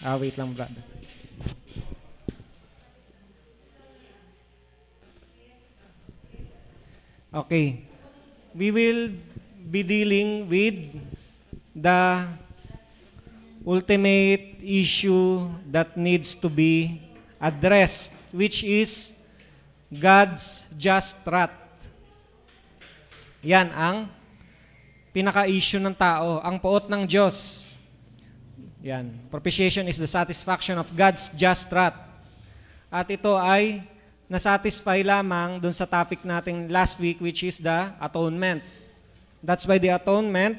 Wait lang, brother. Okay. We will be dealing with the ultimate issue that needs to be addressed, which is God's just wrath. Yan ang pinaka-issue ng tao, ang puot ng Diyos. Yan. Propitiation is the satisfaction of God's just wrath. At ito ay nasatisfy lamang dun sa topic natin last week, which is the atonement. That's why the atonement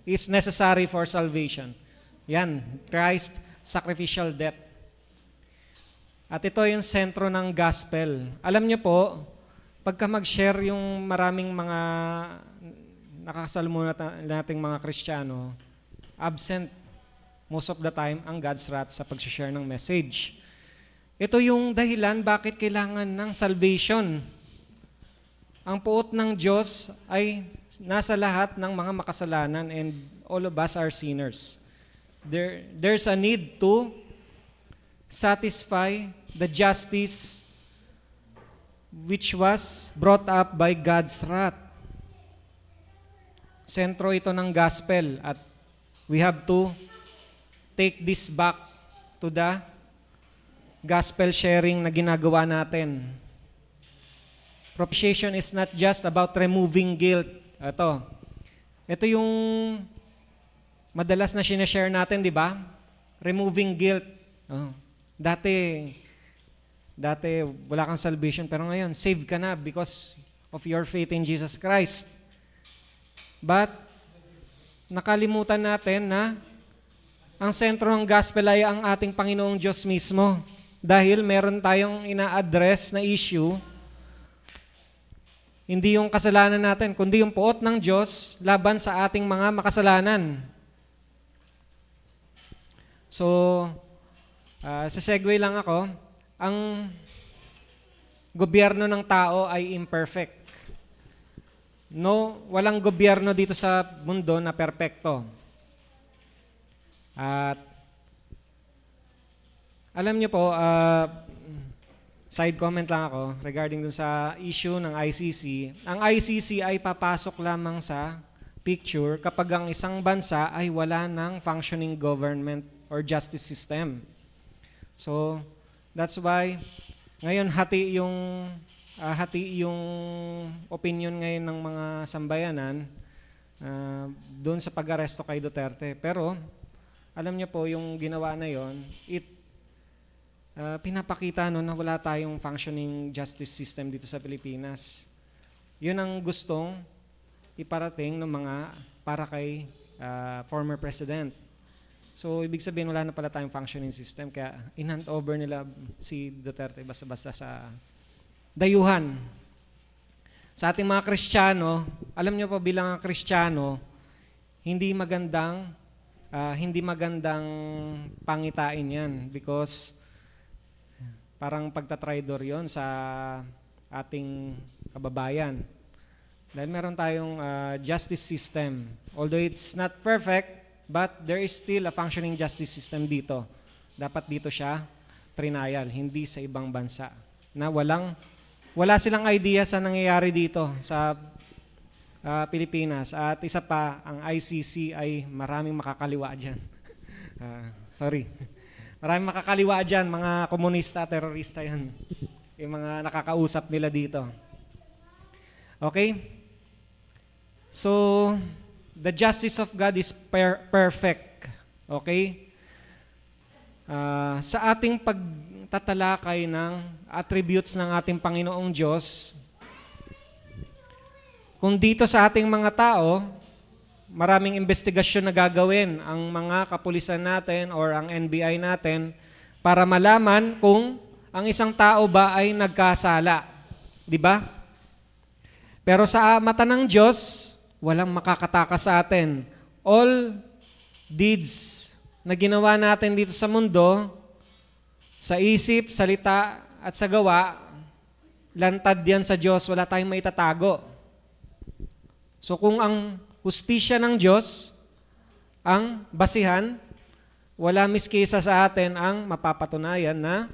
is necessary for salvation. Yan, Christ sacrificial death. At ito yung sentro ng gospel. Alam niyo po, pagka mag-share yung maraming mga nakakasalamuhan nating mga Kristiyano, absent most of the time ang God's wrath sa pag-share ng message. Ito yung dahilan bakit kailangan ng salvation. Ang puot ng Diyos ay nasa lahat ng mga makasalanan and all of us are sinners. There's a need to satisfy the justice which was brought up by God's wrath. Sentro ito ng gospel at we have to take this back to the gospel sharing na ginagawa natin. Propitiation is not just about removing guilt. Ito yung madalas na sinashare natin, di ba? Removing guilt. Dati wala kang salvation, pero ngayon, saved ka na because of your faith in Jesus Christ. But, nakalimutan natin na ang sentro ng gospel ay ang ating Panginoong Diyos mismo. Dahil meron tayong ina-address na issue, hindi yung kasalanan natin, kundi yung puot ng Diyos laban sa ating mga makasalanan. So, sesegue lang ako. Ang gobyerno ng tao ay imperfect. No, walang gobyerno dito sa mundo na perpekto. At alam niyo po, side comment lang ako regarding dun sa issue ng ICC. Ang ICC ay papasok lamang sa picture kapag ang isang bansa ay wala ng functioning government or justice system. So, that's why ngayon hati yung opinion ngayon ng mga sambayanan doon sa pag-aresto kay Duterte. Pero, alam niyo po, yung ginawa na yon, pinapakita na wala tayong functioning justice system dito sa Pilipinas. Yun ang gustong iparating ng mga para kay former president. So, ibig sabihin, wala na pala tayong functioning system, kaya in-hand over nila si Duterte basta-basta sa dayuhan. Sa ating mga Kristiyano, alam niyo po bilang Kristiyano, hindi magandang pangitain yan because parang pagtatraidor yon sa ating kababayan. Dahil meron tayong justice system. Although it's not perfect, but there is still a functioning justice system dito. Dapat dito siya trinayal, hindi sa ibang bansa. Na wala silang idea sa nangyayari dito sa Pilipinas. At isa pa, ang ICC ay maraming makakaliwa dyan. Sorry. Maraming makakaliwa dyan, mga komunista, terorista yan. Yung mga nakakausap nila dito. Okay? So, the justice of God is perfect. Okay? Sa ating pagtatalakay ng attributes ng ating Panginoong Diyos, kung dito sa ating mga tao, maraming investigasyon na gagawin ang mga kapulisan natin or ang NBI natin para malaman kung ang isang tao ba ay nagkasala. Di ba? Pero sa mata ng Diyos, walang makakatakas sa atin. All deeds na ginawa natin dito sa mundo, sa isip, salita, at sa gawa, lantad yan sa Diyos, wala tayong maitatago. So kung ang hustisya ng Diyos ang basihan, wala miskisa sa atin ang mapapatunayan na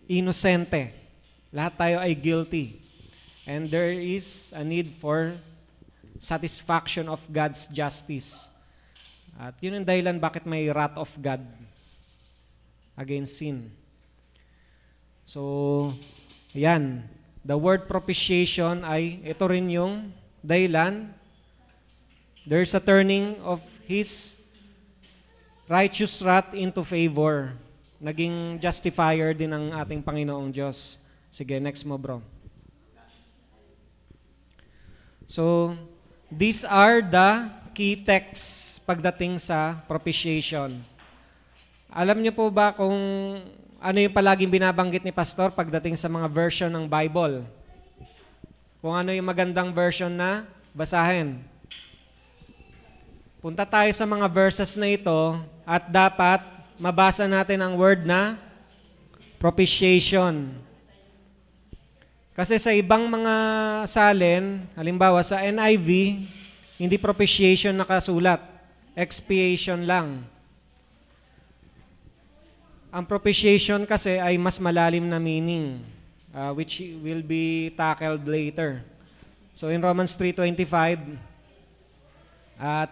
inosente. Lahat tayo ay guilty. And there is a need for satisfaction of God's justice. At yun ang dahilan bakit may wrath of God against sin. So, yan. The word propitiation ay ito rin yung dahilan. There's a turning of His righteous wrath into favor. Naging justifier din ang ating Panginoong Diyos. Sige, next mo bro. So, these are the key texts pagdating sa propitiation. Alam niyo po ba kung ano yung palaging binabanggit ni Pastor pagdating sa mga version ng Bible? Kung ano yung magandang version na basahin. Punta tayo sa mga verses na ito at dapat mabasa natin ang word na propitiation. Kasi sa ibang mga salin, halimbawa sa NIV, hindi propitiation nakasulat, expiation lang. Ang propitiation kasi ay mas malalim na meaning, which will be tackled later. So in Romans 3:25, at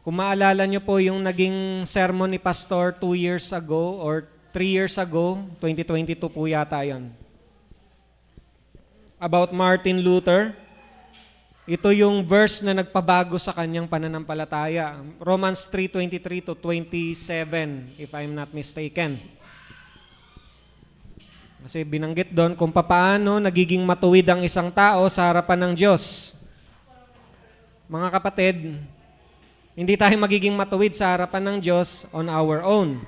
kung maalala nyo po yung naging sermon ni Pastor 2 years ago or 3 years ago, 2022 po yata yun, about Martin Luther, ito yung verse na nagpabago sa kanyang pananampalataya. Romans 3:23 to 27, if I'm not mistaken. Kasi binanggit doon kung papaano nagiging matuwid ang isang tao sa harapan ng Diyos. Mga kapatid, hindi tayo magiging matuwid sa harapan ng Diyos on our own.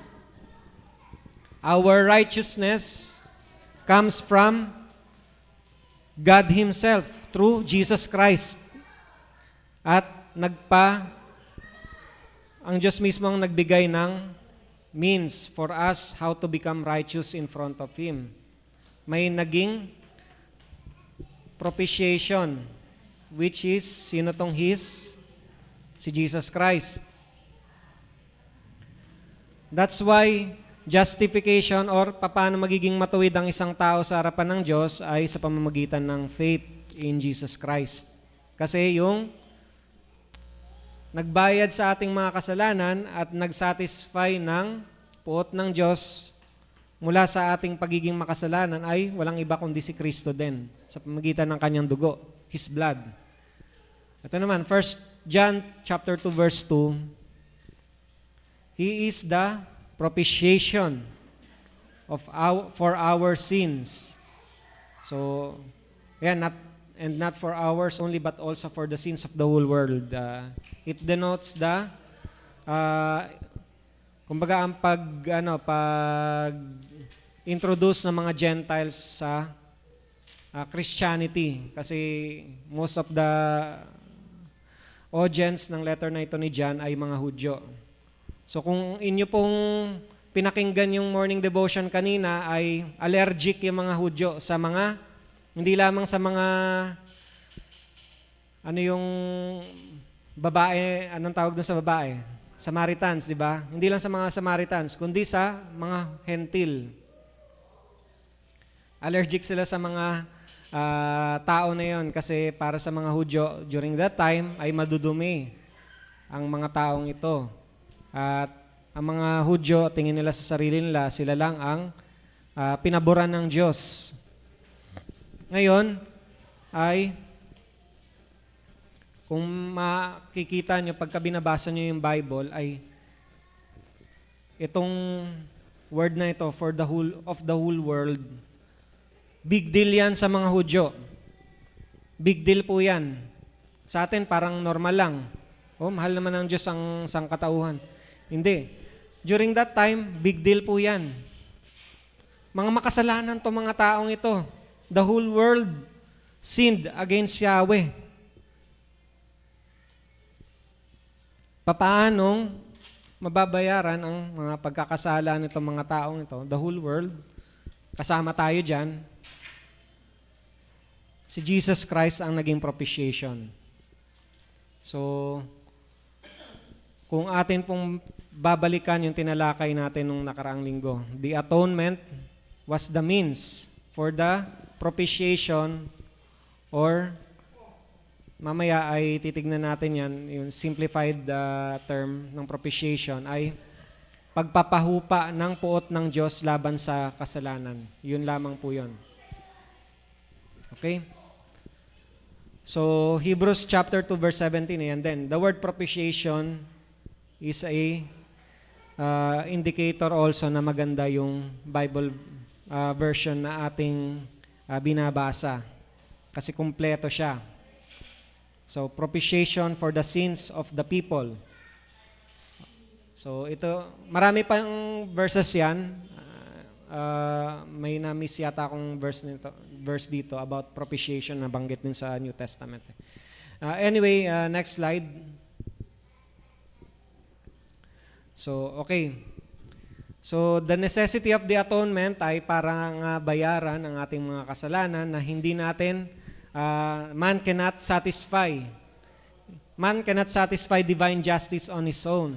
Our righteousness comes from God Himself through Jesus Christ. At ang Diyos mismo ang nagbigay ng means for us how to become righteous in front of Him. May naging propitiation, which is, sino tong His? Si Jesus Christ. That's why justification or paano magiging matuwid ang isang tao sa harapan ng Diyos ay sa pamamagitan ng faith in Jesus Christ. Kasi yung nagbayad sa ating mga kasalanan at nagsatisfy ng puot ng Diyos mula sa ating pagiging makasalanan ay walang iba kundi si Kristo din sa pamamagitan ng kanyang dugo, His blood. Ito naman, 1 John chapter 2 verse 2, He is the propitiation for our sins. So, not for ours only, but also for the sins of the whole world. It denotes the, kumbaga ang pag-introduce ng mga Gentiles sa Christianity. Kasi most of the audience ng letter na ito ni John ay mga Hudyo. So kung inyo pong pinakinggan yung morning devotion kanina ay allergic yung mga Hudyo sa mga, hindi lamang sa mga, yung babae, anong tawag doon sa babae? Samaritans, di ba? Hindi lang sa mga Samaritans, kundi sa mga Hentil. Allergic sila sa mga tao na yon kasi para sa mga Hudyo during that time ay madudumi ang mga taong ito. At ang mga Hudyo, tingin nila sa sarili nila, sila lang ang pinaboran ng Diyos. Ngayon ay kung makikita nyo pagka binabasa nyo yung Bible ay itong word na ito for the whole of the whole world. Big deal yan sa mga Hudyo. Big deal po yan. Sa atin parang normal lang. Mahal naman ng Diyos ang sangkatauhan. Hindi. During that time, big deal po yan. Mga makasalanan to mga taong ito. The whole world sinned against Yahweh. Papaanong mababayaran ang mga pagkakasala nitong mga taong ito? The whole world. Kasama tayo dyan. Si Jesus Christ ang naging propitiation. So, kung atin pong babalikan yung tinalakay natin nung nakaraang linggo, the atonement was the means for the propitiation, or mamaya ay titignan natin yan, yung simplified term ng propitiation ay pagpapahupa ng puot ng Diyos laban sa kasalanan. Yun lamang po yun. Okay? So, Hebrews chapter 2 verse 17, and then the word propitiation is a indicator also na maganda yung Bible version na ating binabasa. Kasi kumpleto siya. So, propitiation for the sins of the people. So, ito, marami pang verses yan. May na-miss yata akong verse dito about propitiation na banggit din sa New Testament. Anyway, next slide. So, okay. So, the necessity of the atonement ay parang bayaran ang ating mga kasalanan na hindi natin, man cannot satisfy. Man cannot satisfy divine justice on his own.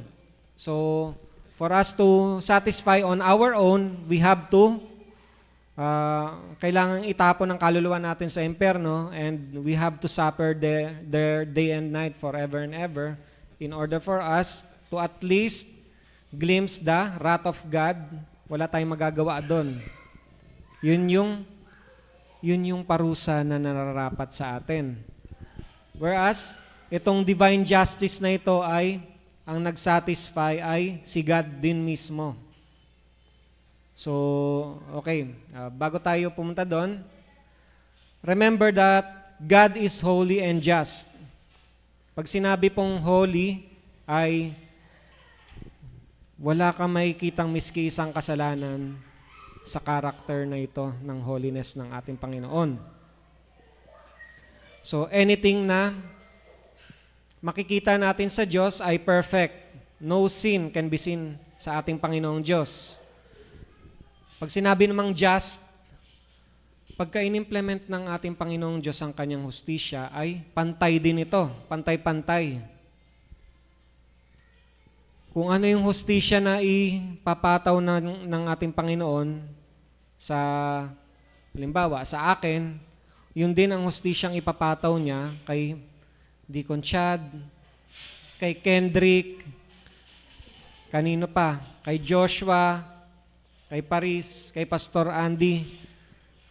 So, for us to satisfy on our own, we have to, kailangan itapon ang kaluluwa natin sa impyerno, and we have to suffer their day and night forever and ever in order for us to at least glimpse the wrath of God. Wala tayong magagawa doon. Yun yung parusa na nararapat sa atin. Whereas, itong divine justice na ito ay, ang nag-satisfy ay si God din mismo. So, okay. Bago tayo pumunta doon, remember that God is holy and just. Pag sinabi pong holy, ay wala kang makikitang miski isang kasalanan sa karakter na ito ng holiness ng ating Panginoon. So, anything na makikita natin sa Diyos ay perfect. No sin can be seen sa ating Panginoong Diyos. Pag sinabi namang just, pagka in-implement ng ating Panginoong Diyos ang kanyang hustisya, ay pantay din ito. Pantay-pantay. Kung ano yung hustisya na ipapataw ng ating Panginoon sa, halimbawa, sa akin, yun din ang hustisyang ipapataw niya kay Deacon Chad, kay Kendrick, kanino pa, kay Joshua, kay Paris, kay Pastor Andy.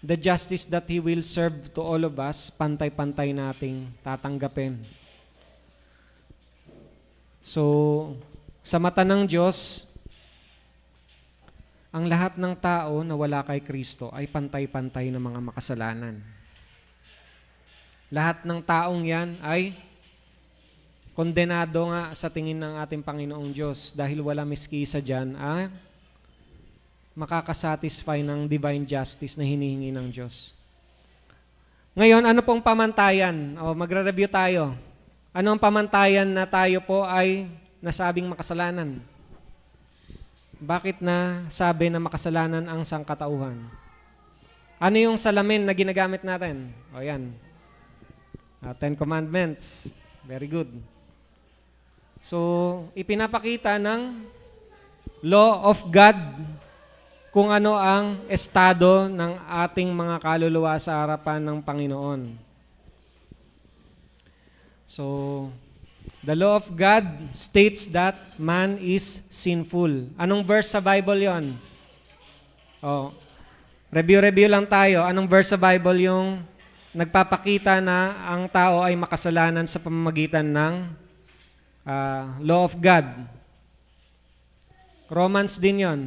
The justice that He will serve to all of us, pantay-pantay nating tatanggapin. So, sa mata ng Diyos, ang lahat ng tao na wala kay Kristo ay pantay-pantay na mga makasalanan. Lahat ng taong yan ay kondenado nga sa tingin ng ating Panginoong Diyos dahil wala miski isa dyan makakasatisfy ng divine justice na hinihingi ng Diyos. Ngayon, ano pong pamantayan? Magre-review tayo. Ano ang pamantayan na tayo po ay nasabing makasalanan? Bakit na sabi na makasalanan ang sangkatauhan? Ano yung salamin na ginagamit natin? O yan. 10 Commandments. Very good. So, ipinapakita ng law of God kung ano ang estado ng ating mga kaluluwa sa harapan ng Panginoon. So, the law of God states that man is sinful. Anong verse sa Bible yon? Review lang tayo. Anong verse sa Bible yung nagpapakita na ang tao ay makasalanan sa pamamagitan ng law of God? Romans din yon.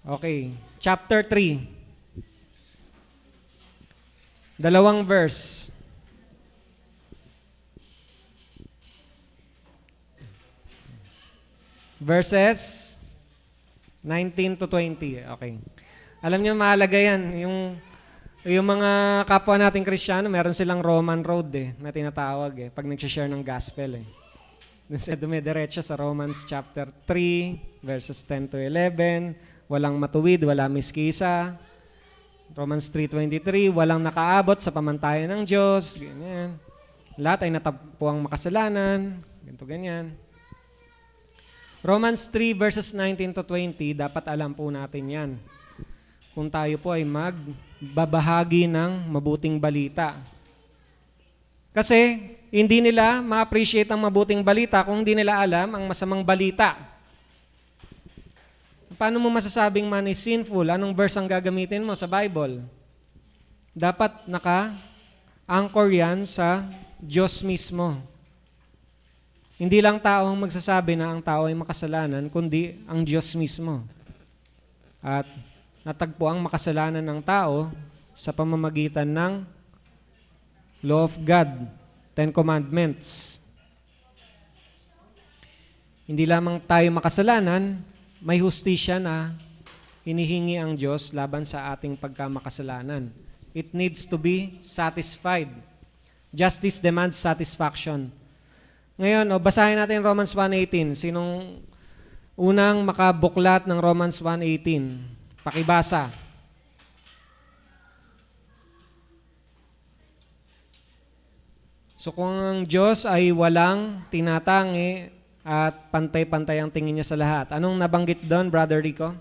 Okay. Chapter 3. Dalawang verse. Verses 19 to 20. Okay. Alam niyo, mahalaga yan. Yung mga kapwa nating Kristiyano, meron silang Roman road na tinatawag pag nag-share ng gospel Dumidiretso sa Romans chapter 3, verses 10 to 11. Walang matuwid, wala miskisa. Romans 3:23, walang nakaabot sa pamantayan ng Diyos. Ganyan. Lahat ay natapuang makasalanan. ganito ganyan. Romans 3 verses 19 to 20, dapat alam po natin yan. Kung tayo po ay magbabahagi ng mabuting balita. Kasi hindi nila ma-appreciate ang mabuting balita kung hindi nila alam ang masamang balita. Paano mo masasabing man is sinful? Anong verse ang gagamitin mo sa Bible? Dapat naka-anchor yan sa Diyos mismo. Hindi lang tao ang magsasabi na ang tao ay makasalanan, kundi ang Diyos mismo. At natagpo ang makasalanan ng tao sa pamamagitan ng Law of God, 10 Commandments. Hindi lamang tayo makasalanan, may hustisya na hinihingi ang Diyos laban sa ating pagkamakasalanan. It needs to be satisfied. Justice demands satisfaction. Ngayon, basahin natin Romans 1:18. Sinong unang makabuklat ng Romans 1:18? Pakibasa. So kung ang Diyos ay walang tinatangi at pantay-pantay ang tingin niya sa lahat, anong nabanggit doon, Brother Rico?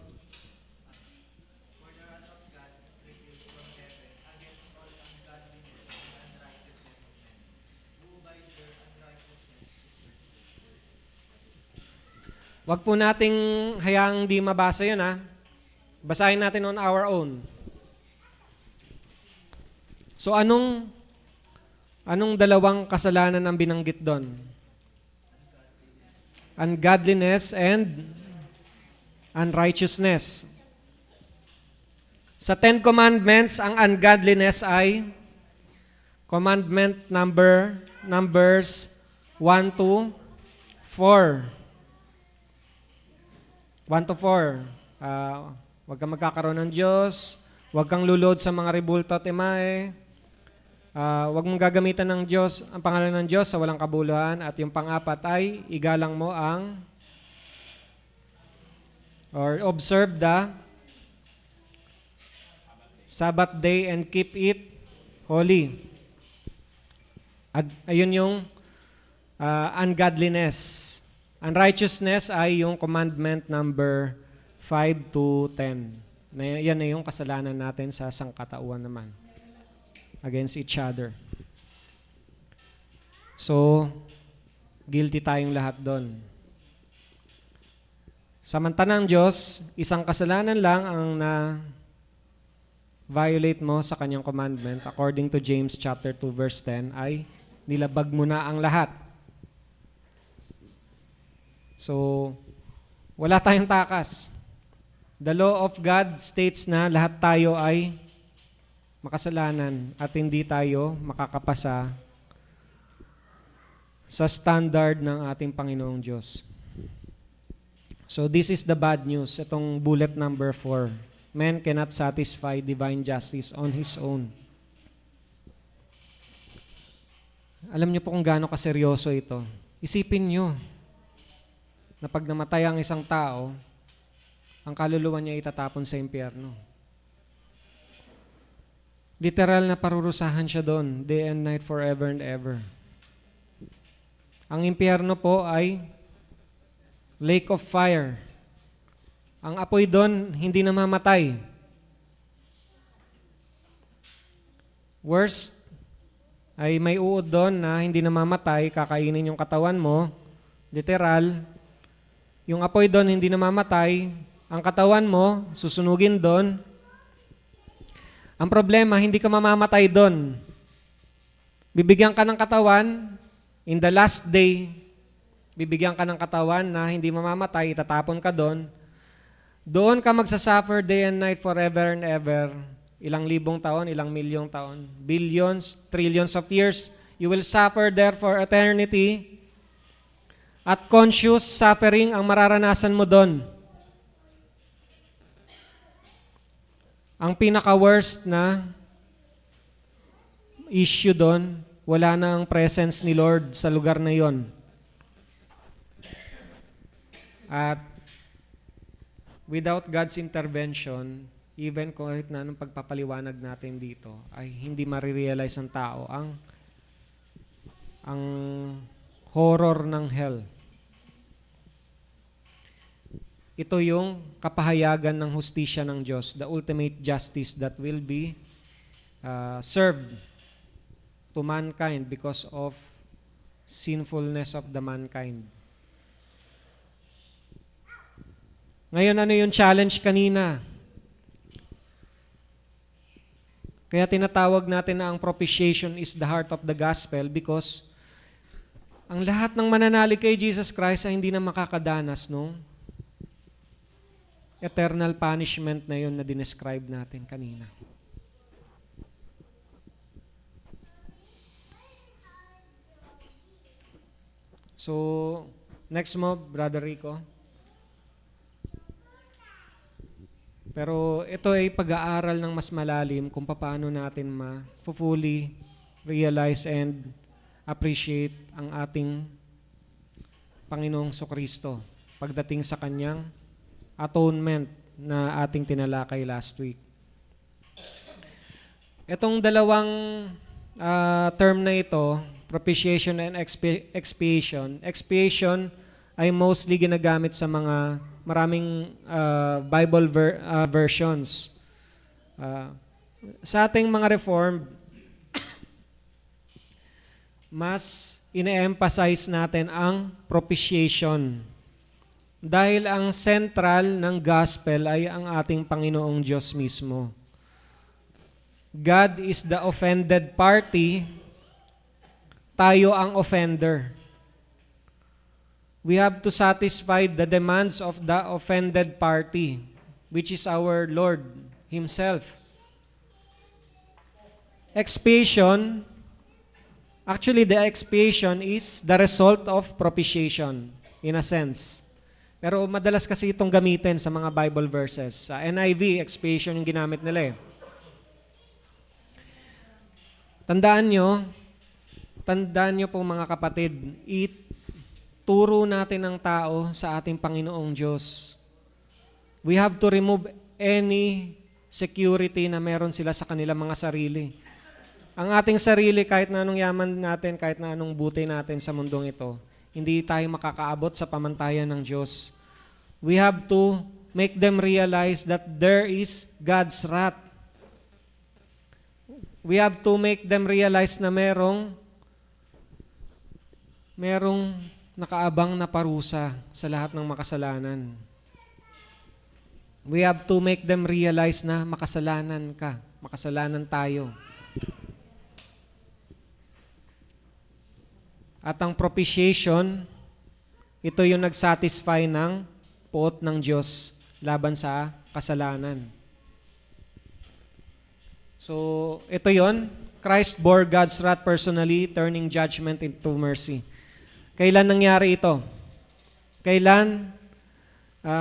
Wag po nating hayaang di mabasa yun, ha? Basahin natin on our own. So anong dalawang kasalanan ang binanggit doon? Ungodliness and unrighteousness. Sa 10 Commandments, ang ungodliness ay commandment numbers 1 to 4. 1 to 4. Huwag kang magkakaroon ng Diyos. Huwag kang lulod sa mga ribulto at imahe. Huwag mong gagamitan ng Diyos, ang pangalan ng Diyos sa walang kabuluhan. At yung pang-apat ay igalang mo observe the Sabbath day and keep it holy. At ayun yung ungodliness. Unrighteousness ay yung commandment number 5 to 10. Yan na yung kasalanan natin sa sangkatauhan naman. Against each other. So, guilty tayong lahat doon. Samantalang Diyos, isang kasalanan lang ang na-violate mo sa kanyang commandment. According to James chapter 2 verse 10, ay nilabag mo na ang lahat. So, wala tayong takas. The law of God states na lahat tayo ay makasalanan at hindi tayo makakapasa sa standard ng ating Panginoong Diyos. So this is the bad news. Itong bullet number 4. Man cannot satisfy divine justice on his own. Alam niyo po kung gaano kaseryoso ito. Isipin niyo na pag namatay ang isang tao, ang kaluluwa niya itatapon sa impyerno. Literal na parurusahan siya doon, day and night, forever and ever. Ang impyerno po ay lake of fire. Ang apoy doon, hindi namamatay. Worst, ay may uod doon na hindi namamatay, kakainin yung katawan mo. Literal, yung apoy doon hindi namamatay, ang katawan mo, susunugin doon. Ang problema, hindi ka mamamatay doon. Bibigyan ka ng katawan, in the last day, bibigyan ka ng katawan na hindi mamamatay, itatapon ka doon. Doon ka magsasuffer day and night forever and ever. Ilang libong taon, ilang milyong taon, billions, trillions of years. You will suffer there for eternity. At conscious suffering ang mararanasan mo doon. Ang pinaka-worst na issue doon, wala na ang presence ni Lord sa lugar na yon. At without God's intervention, even kahit na anong pagpapaliwanag natin dito, ay hindi marirealize ng tao ang horror ng hell. Ito yung kapahayagan ng hustisya ng Diyos, the ultimate justice that will be served to mankind because of sinfulness of the mankind. Ngayon, ano yung challenge kanina? Kaya tinatawag natin na ang propitiation is the heart of the gospel because ang lahat ng mananalig kay Jesus Christ ay hindi na makakadanas nung eternal punishment na yun na dinescribe natin kanina. So, next mo, Brother Rico. Pero ito ay pag-aaral ng mas malalim kung paano natin ma-fully realize and appreciate ang ating Panginoong Sokristo pagdating sa kanyang atonement na ating tinalakay last week. Itong dalawang term na ito, propitiation and expiation. Expiation ay mostly ginagamit sa mga maraming Bible versions. Sa ating mga Reformed, mas ine-emphasize natin ang propitiation. Dahil ang central ng gospel ay ang ating Panginoong Diyos mismo. God is the offended party, tayo ang offender. We have to satisfy the demands of the offended party, which is our Lord Himself. Expiation, actually the expiation is the result of propitiation, in a sense. Pero madalas kasi itong gamitin sa mga Bible verses. Sa NIV, expiation yung ginamit nila eh. Tandaan nyo po mga kapatid, turo natin ang tao sa ating Panginoong Diyos. We have to remove any security na meron sila sa kanilang mga sarili. Ang ating sarili, kahit na anong yaman natin, kahit na anong buti natin sa mundong ito, hindi tayo makakaabot sa pamantayan ng Diyos. We have to make them realize that there is God's wrath. We have to make them realize na merong nakaabang na parusa sa lahat ng makasalanan. We have to make them realize na makasalanan ka, makasalanan tayo. At ang propitiation, ito yung nag-satisfy ng puot ng Diyos laban sa kasalanan. So, ito yon. Christ bore God's wrath personally, turning judgment into mercy. Kailan nangyari ito? Kailan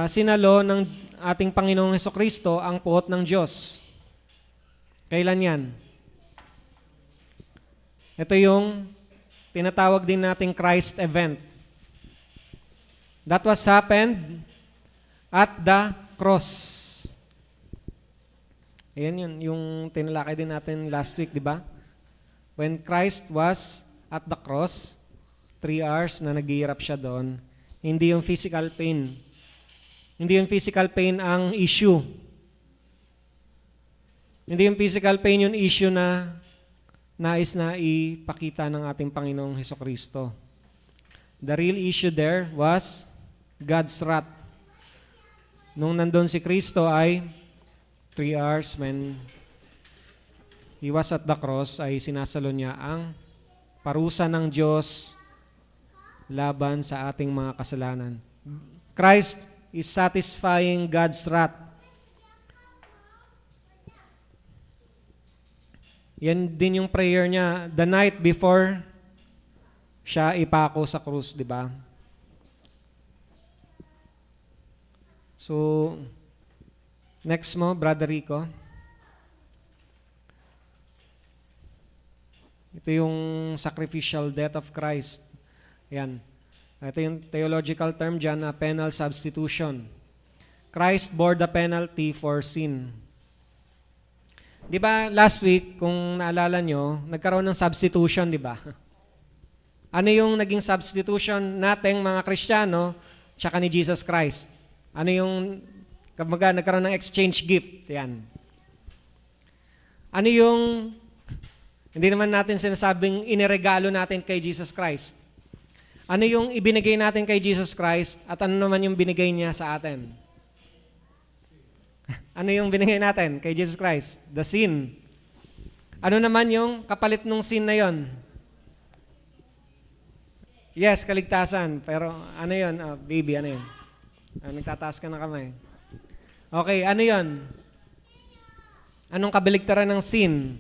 sinalo ng ating Panginoong Hesukristo ang puot ng Diyos? Kailan yan? Ito yung tinatawag din nating Christ event. That was happened at the cross. Ayan yun, yung tinalakay din natin last week, di ba? When Christ was at the cross, 3 hours na naghihirap siya doon, hindi yung physical pain. Hindi yung physical pain ang issue. Hindi yung physical pain yung issue na nais na ipakita ng ating Panginoong Hesukristo. The real issue there was God's wrath. Nung nandun si Kristo ay 3 hours when He was at the cross ay sinasalo niya ang parusa ng Diyos laban sa ating mga kasalanan. Christ is satisfying God's wrath. Yan din yung prayer niya the night before siya ipako sa krus, di ba? So, next mo, Brother Rico. Ito yung sacrificial death of Christ. Ayan. Ito yung theological term dyan na penal substitution. Christ bore the penalty for sin. Di ba last week, kung naalala nyo, nagkaroon ng substitution, di ba? Ano yung naging substitution nating mga Kristiyano tsaka ni Jesus Christ? Ano yung, kumbaga, nagkaroon ng exchange gift? Yan. Ano yung, hindi naman natin sinasabing iniregalo natin kay Jesus Christ. Ano yung ibinigay natin kay Jesus Christ at ano naman yung binigay niya sa atin? Ano yung binigay natin kay Jesus Christ? The sin. Ano naman yung kapalit ng sin na yon? Yes, kaligtasan. Pero ano yun? Baby, ano yun? Nagtataas ka ng kamay. Okay, ano yun? Anong kabaligtaran ng sin?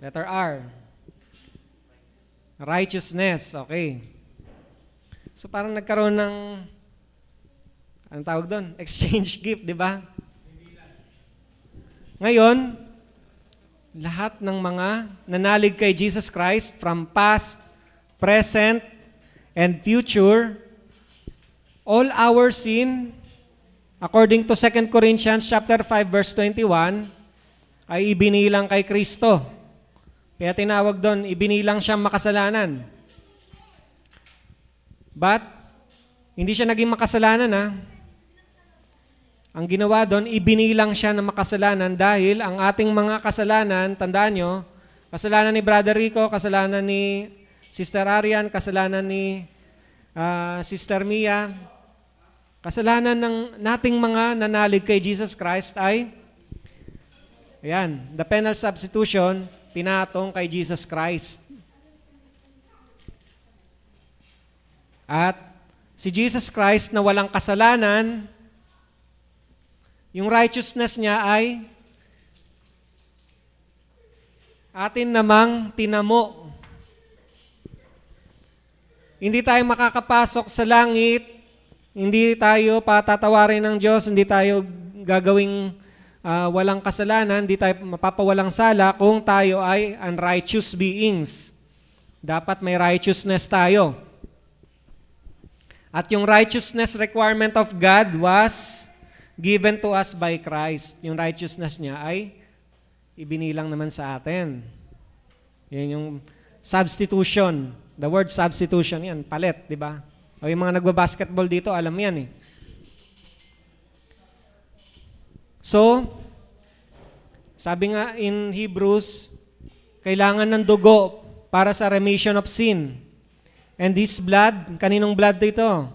Letter R. Righteousness. Okay. So parang nagkaroon ng, anong tawag doon? Exchange gift, di ba? Ngayon, lahat ng mga nanalig kay Jesus Christ from past, present, and future, all our sin, according to 2 Corinthians chapter 5 verse 21, ay ibinilang kay Kristo. Kaya tinawag doon, ibinilang siyang makasalanan. But, hindi siya naging makasalanan ha. Ang ginawa doon, ibinilang siya na makasalanan dahil ang ating mga kasalanan, tandaan nyo, kasalanan ni Brother Rico, kasalanan ni Sister Arian, kasalanan ni Sister Mia, kasalanan ng nating mga nanalig kay Jesus Christ ay, ayan, the penal substitution, pinatong kay Jesus Christ. At si Jesus Christ na walang kasalanan, yung righteousness niya ay atin namang tinamo. Hindi tayo makakapasok sa langit, hindi tayo patatawarin ng Diyos, hindi tayo gagawing walang kasalanan, hindi tayo mapapawalang sala kung tayo ay unrighteous beings. Dapat may righteousness tayo. At yung righteousness requirement of God was given to us by Christ. Yung righteousness niya ay ibinilang naman sa atin. Yan yung substitution. The word substitution, yan, palit, di ba? O yung mga nagbabasketball dito, alam yan eh. So, sabi nga in Hebrews, kailangan ng dugo para sa remission of sin. And this blood, kaninong blood ito?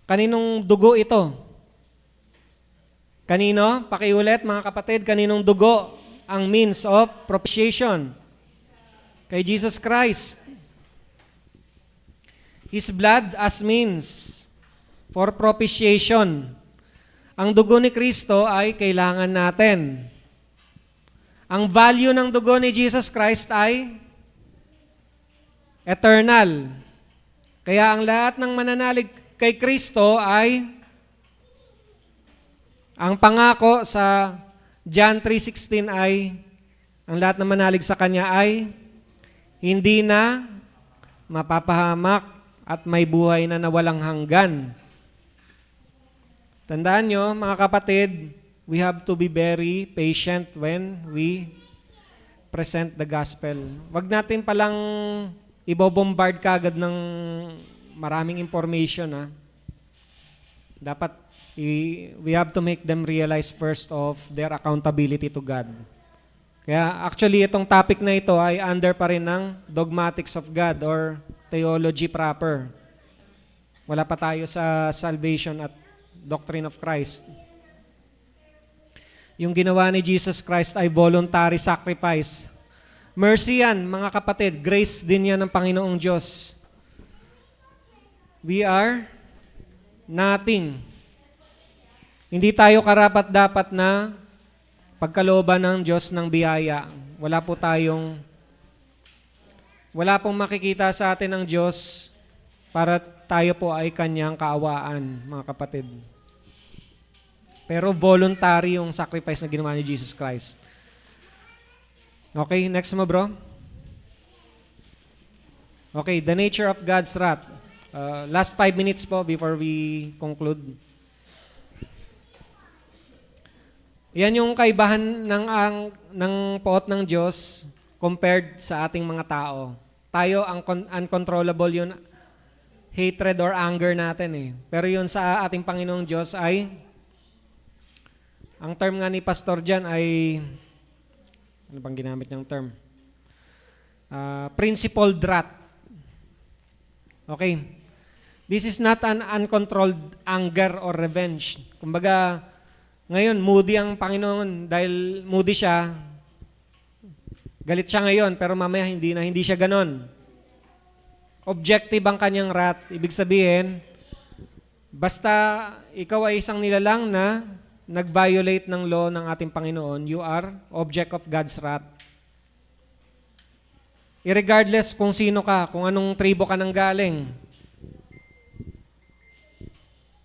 Kaninong dugo ito? Kanino? Pakiulit mga kapatid, kaninong dugo ang means of propitiation? Kay Jesus Christ. His blood as means for propitiation. Ang dugo ni Kristo ay kailangan natin. Ang value ng dugo ni Jesus Christ ay eternal. Kaya ang lahat ng mananalig kay Kristo ay ang pangako sa John 3:16 ay ang lahat ng manalig sa Kanya ay hindi na mapapahamak at may buhay na nawalang hanggan. Tandaan nyo, mga kapatid, we have to be very patient when we present the gospel. Wag natin palang ibobombard kagad ng maraming information. Ha? Dapat we have to make them realize first of their accountability to God. Kaya actually itong topic na ito ay under pa rin ng dogmatics of God or theology proper. Wala pa tayo sa salvation at doctrine of Christ. Yung ginawa ni Jesus Christ ay voluntary sacrifice. Mercy yan, mga kapatid. Grace din yan ng Panginoong Diyos. We are nothing. Hindi tayo karapat-dapat na pagkalooban ng Diyos ng biyaya. Wala pong makikita sa atin ng Diyos para tayo po ay Kanyang kaawaan, mga kapatid. Pero voluntary yung sacrifice na ginawa ni Jesus Christ. Okay, next mo bro. Okay, the nature of God's wrath. Last 5 minutes po before we conclude. Yan yung kaibahan ng poot ng Diyos compared sa ating mga tao. tayo ang uncontrollable yun, hatred or anger natin eh. Pero yun sa ating Panginoong Diyos ay, ang term nga ni Pastor Jan ay, ano bang ginamit niyang term? Principled wrath. Okay. This is not an uncontrolled anger or revenge. Kumbaga, ngayon, moody ang Panginoon dahil moody siya. Galit siya ngayon, pero mamaya hindi siya ganon. Objective ang kanyang wrath. Ibig sabihin, basta ikaw ay isang nilalang na nag-violate ng law ng ating Panginoon, you are object of God's wrath. Irregardless kung sino ka, kung anong tribo ka nang galing.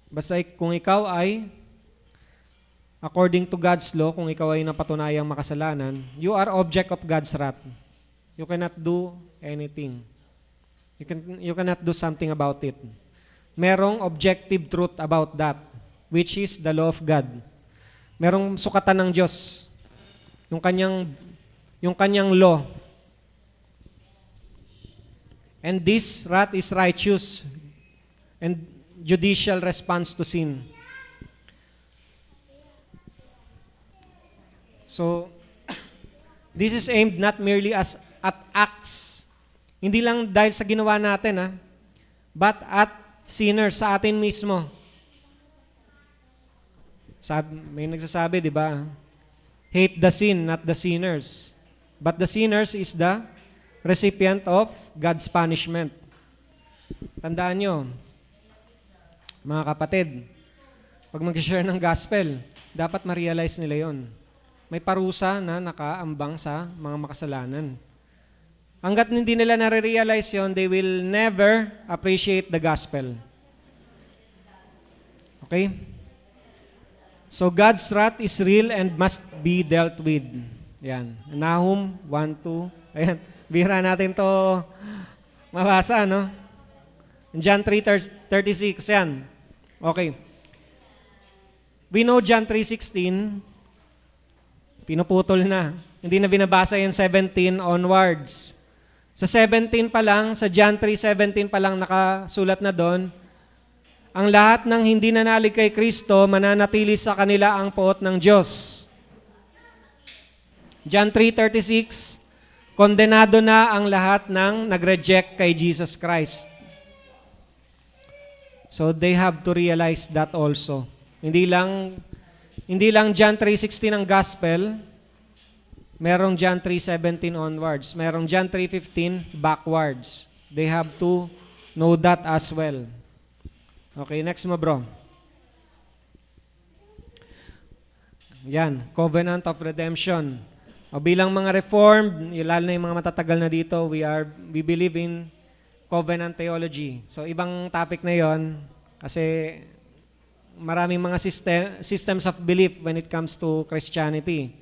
Basta kung ikaw ay, according to God's law, kung ikaw ay napatunayang makasalanan, you are object of God's wrath. You cannot do anything. You cannot do something about it. Merong objective truth about that, which is the law of God. Merong sukatan ng Diyos. Yung kanyang law. And this wrath is righteous and judicial response to sin. So, this is aimed not merely at acts, hindi lang dahil sa ginawa natin, but at sinners, sa atin mismo. May nagsasabi, di ba? Hate the sin, not the sinners. But the sinners is the recipient of God's punishment. Tandaan nyo, mga kapatid, pag mag-share ng gospel, dapat ma-realize nila yon. May parusa na nakaambang sa mga makasalanan. Hanggat hindi nila nare-realize yon, they will never appreciate the gospel. Okay? So God's wrath is real and must be dealt with. Yan. Nahum 1:2. Ayan. Bihira natin to mabasa, no? John 3:36. Yan. Okay. We know John 3:16. Pinuputol na. Hindi na binabasa yung 17 onwards. Sa 17 pa lang, sa John 3:17 pa lang nakasulat na doon, ang lahat ng hindi nanalig kay Kristo, mananatili sa kanila ang poot ng Diyos. John 3:36, kondenado na ang lahat ng nag-reject kay Jesus Christ. So they have to realize that also. Hindi lang John 3:16 ang gospel, merong John 3:17 onwards, merong John 3:15 backwards. They have to know that as well. Okay, next mo bro. Yan, covenant of redemption. O bilang mga reformed, lalo na yung mga matatagal na dito, we believe in covenant theology. So ibang topic na yon kasi maraming mga systems of belief when it comes to Christianity.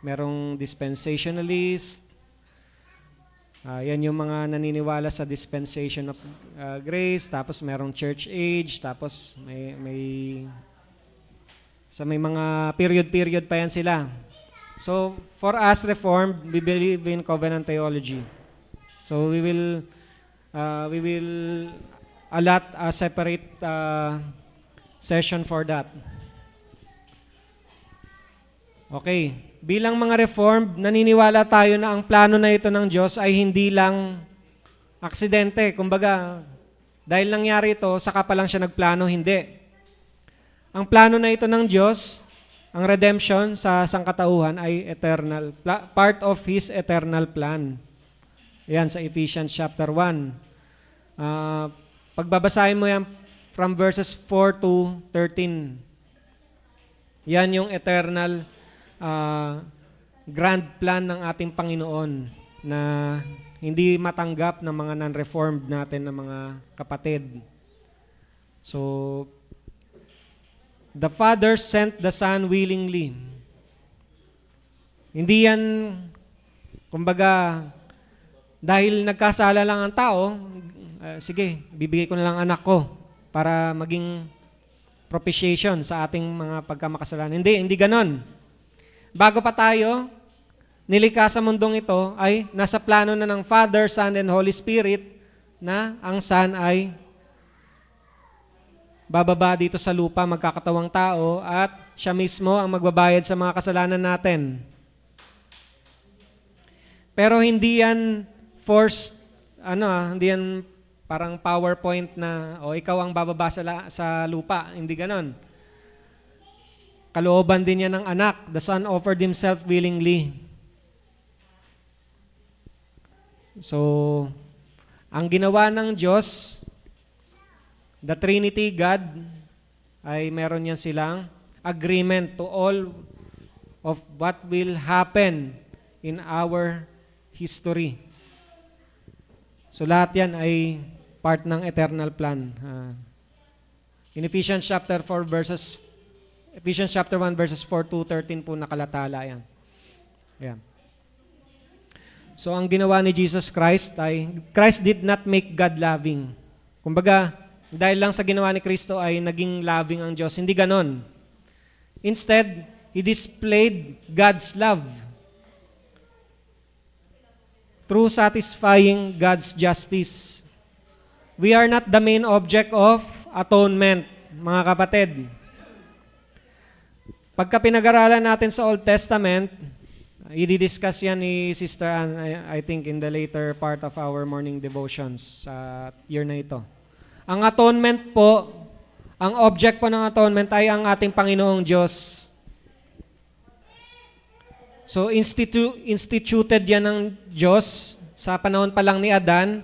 Merong dispensationalist, yan yung mga naniniwala sa dispensation of grace, tapos merong church age, tapos may mga period pa yan sila. So, for us Reformed, we believe in covenant theology. So, we will allot a separate session for that. Okay. Bilang mga Reformed, naniniwala tayo na ang plano na ito ng Diyos ay hindi lang aksidente. Kumbaga, dahil nangyari ito, saka pa lang siya nagplano, hindi. Ang plano na ito ng Diyos, ang redemption sa sangkatauhan ay eternal, part of His eternal plan. Yan sa Ephesians chapter 1. Pagbabasahin mo yan from verses 4 to 13. Yan yung eternal grand plan ng ating Panginoon na hindi matanggap ng mga non-reformed natin na mga kapatid. So, the Father sent the Son willingly. Hindi yan, kumbaga, dahil nagkasala lang ang tao, sige, bibigay ko na lang anak ko para maging propitiation sa ating mga pagkamakasalanan. Hindi ganon. Bago pa tayo nilikha sa mundong ito ay nasa plano na ng Father, Son, and Holy Spirit na ang Son ay bababa dito sa lupa, magkakatawang tao, at siya mismo ang magbabayad sa mga kasalanan natin. Pero hindi yan forced, hindi yan parang PowerPoint na, ikaw ang bababa sa lupa. Hindi ganon. Kalooban din yan ng anak. The Son offered Himself willingly. So, ang ginawa ng Diyos, the Trinity God, ay meron yan silang agreement to all of what will happen in our history. So lahat yan ay part ng eternal plan. In Ephesians chapter 1 verses 4 to 13 po nakalatala yan. Ayan. So ang ginawa ni Jesus Christ ay, Christ did not make God loving. Kumbaga, dahil lang sa ginawa ni Kristo ay naging loving ang Diyos. Hindi ganon. Instead, He displayed God's love through satisfying God's justice. We are not the main object of atonement, mga kapatid. Pagka pinag-aralan natin sa Old Testament, i-discuss yan ni Sister Ann, I think, in the later part of our morning devotions sa year na ito. Ang atonement po, ang object po ng atonement ay ang ating Panginoong Diyos. So, instituted yan ng Diyos sa panahon pa lang ni Adan.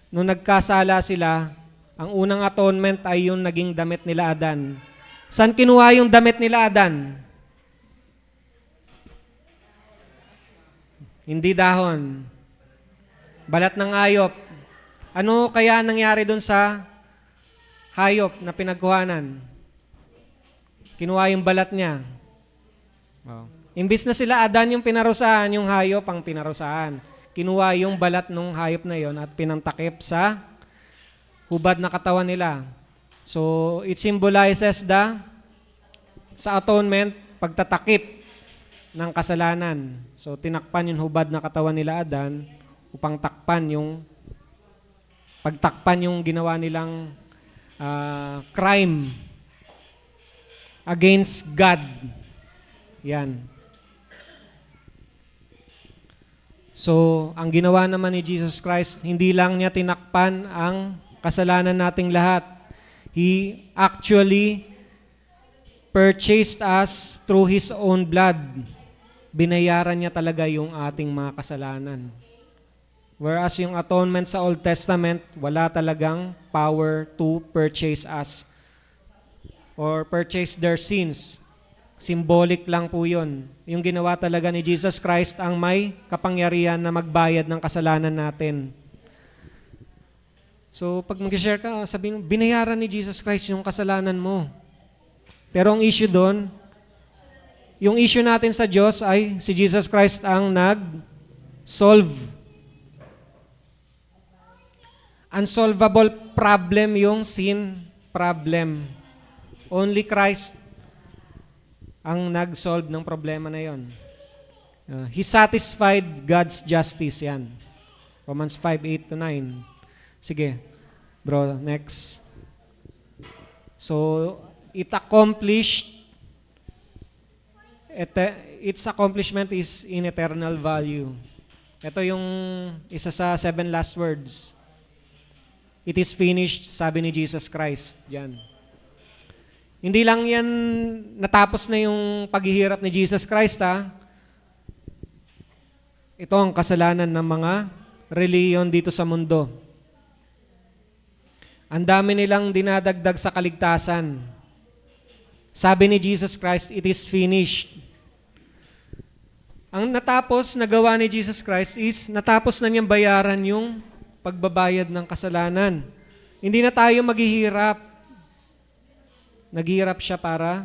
Nung nagkasala sila, ang unang atonement ay yung naging damit nila Adan. Saan kinuha yung damit nila Adan? Hindi dahon. Balat ng hayop. Ano kaya nangyari dun sa hayop na pinagkuhanan? Kinuha yung balat niya. Wow. Imbis na sila Adan yung pinarusahan, yung hayop ang pinarusahan. Kinuha yung balat ng hayop na yon at pinantakip sa hubad na katawan nila. So, it symbolizes sa atonement, pagtatakip ng kasalanan. So, tinakpan yung hubad na katawan nila Adan upang pagtakpan yung ginawa nilang crime against God. Yan. So, ang ginawa naman ni Jesus Christ, hindi lang niya tinakpan ang kasalanan nating lahat. He actually purchased us through His own blood. Binayaran niya talaga yung ating mga kasalanan. Whereas yung atonement sa Old Testament, wala talagang power to purchase us or purchase their sins. Symbolic lang po yun. Yung ginawa talaga ni Jesus Christ ang may kapangyarihan na magbayad ng kasalanan natin. So, pag mag-share ka, sabihin mo, binayaran ni Jesus Christ yung kasalanan mo. Pero ang issue doon, yung issue natin sa Diyos ay si Jesus Christ ang nag-solve. Unsolvable problem yung sin problem. Only Christ ang nag-solve ng problema na yon. He satisfied God's justice, yan. Romans 5:8-9. Sige, bro, next. So, it accomplished, its accomplishment is in eternal value. Ito yung isa sa 7 last words. It is finished, sabi ni Jesus Christ. Diyan. Hindi lang yan natapos na yung paghihirap ni Jesus Christ, ha? Ito ang kasalanan ng mga reliyon dito sa mundo. Ang dami nilang dinadagdag sa kaligtasan. Sabi ni Jesus Christ, it is finished. Ang natapos, nagawa ni Jesus Christ is natapos na niyang bayaran yung pagbabayad ng kasalanan. Hindi na tayo maghihirap. Naghihirap siya para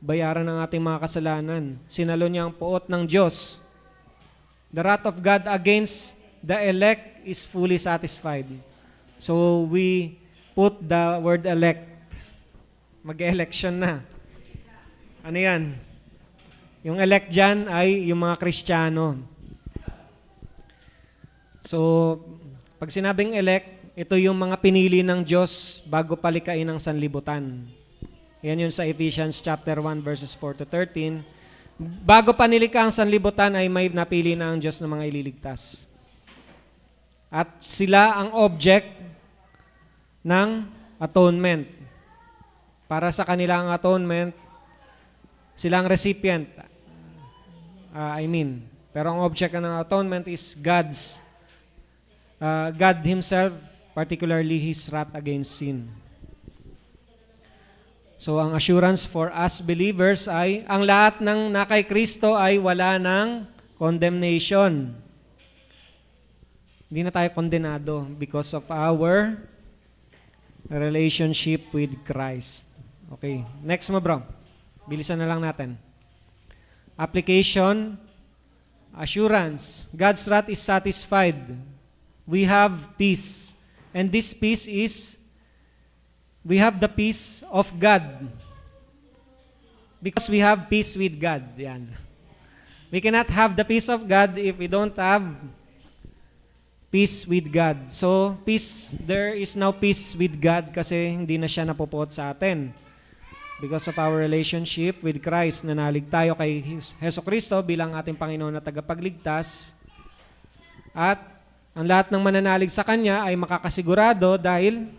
bayaran ang ating mga kasalanan. Sinalo niya ang puot ng Diyos. The wrath of God against the elect is fully satisfied. So we put the word elect. Mag-election na. Ano yan? Yung elect dyan ay yung mga Kristiyano. So, pag sinabing elect, ito yung mga pinili ng Diyos bago palikain ng sanlibutan. Yan yun sa Ephesians chapter 1 verses 4 to 13. Bago pa nilikha ang sanlibutan ay may napili na ang Diyos ng mga ililigtas. At sila ang object ng atonement. Para sa kanilang atonement, sila ang recipient. Pero ang object ng atonement is God Himself, particularly His wrath against sin. So ang assurance for us believers ay, ang lahat ng nakay Kristo ay wala ng condemnation. Hindi na tayo kondenado because of our relationship with Christ. Okay, next mo bro. Bilisan na lang natin. Application, assurance. God's wrath is satisfied. We have peace. And this peace is, we have the peace of God. Because we have peace with God. Yan. We cannot have the peace of God if we don't have peace with God. So, peace, there is now peace with God kasi hindi na siya napupuot sa atin. Because of our relationship with Christ, nanalig tayo kay Heso Kristo bilang ating Panginoon na tagapagligtas. At ang lahat ng mananalig sa Kanya ay makakasigurado dahil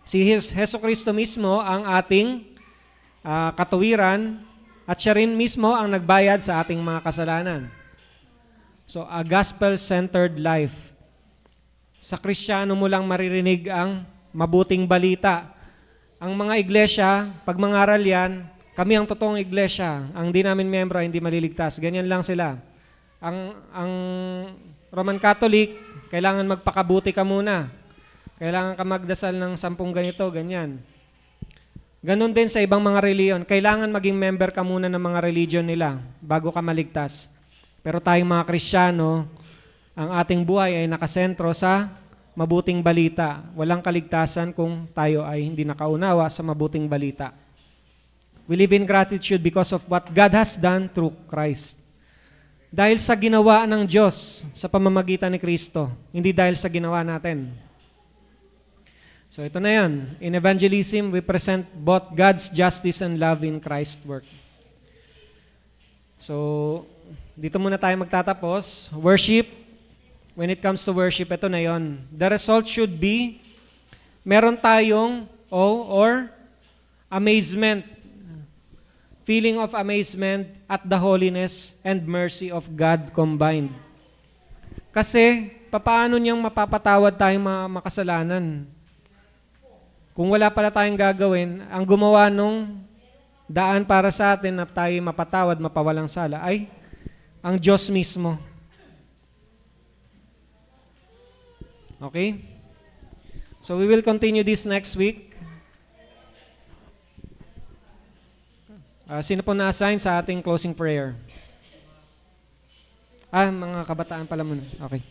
si Heso Kristo mismo ang ating katuwiran at siya rin mismo ang nagbayad sa ating mga kasalanan. So, a gospel-centered life. Sa Kristiyano mo lang maririnig ang mabuting balita. Ang mga iglesia, pag mangaral yan, kami ang totoong iglesia. Ang di namin miyembro ay hindi maliligtas. Ganyan lang sila. Ang Roman Catholic, kailangan magpakabuti ka muna. Kailangan ka magdasal ng 10 ganito, ganyan. Ganon din sa ibang mga reliyon. Kailangan maging member ka muna ng mga religion nila bago ka maligtas. Pero tayong mga Kristiyano, ang ating buhay ay nakasentro sa mabuting balita. Walang kaligtasan kung tayo ay hindi nakaunawa sa mabuting balita. We live in gratitude because of what God has done through Christ. Dahil sa ginawa ng Diyos sa pamamagitan ni Kristo, hindi dahil sa ginawa natin. So ito na yan. In evangelism, we present both God's justice and love in Christ's work. So, dito muna tayo magtatapos. Worship. When it comes to worship, ito na yon. The result should be, meron tayong or amazement. Feeling of amazement at the holiness and mercy of God combined. Kasi, papaano niyang mapapatawad tayong mga makasalanan? Kung wala pala tayong gagawin, ang gumawa nung daan para sa atin na tayo mapatawad, mapawalang sala, ay ang Diyos mismo. Okay? So we will continue this next week. Sino po na-assign sa ating closing prayer? Mga kabataan pala muna. Okay.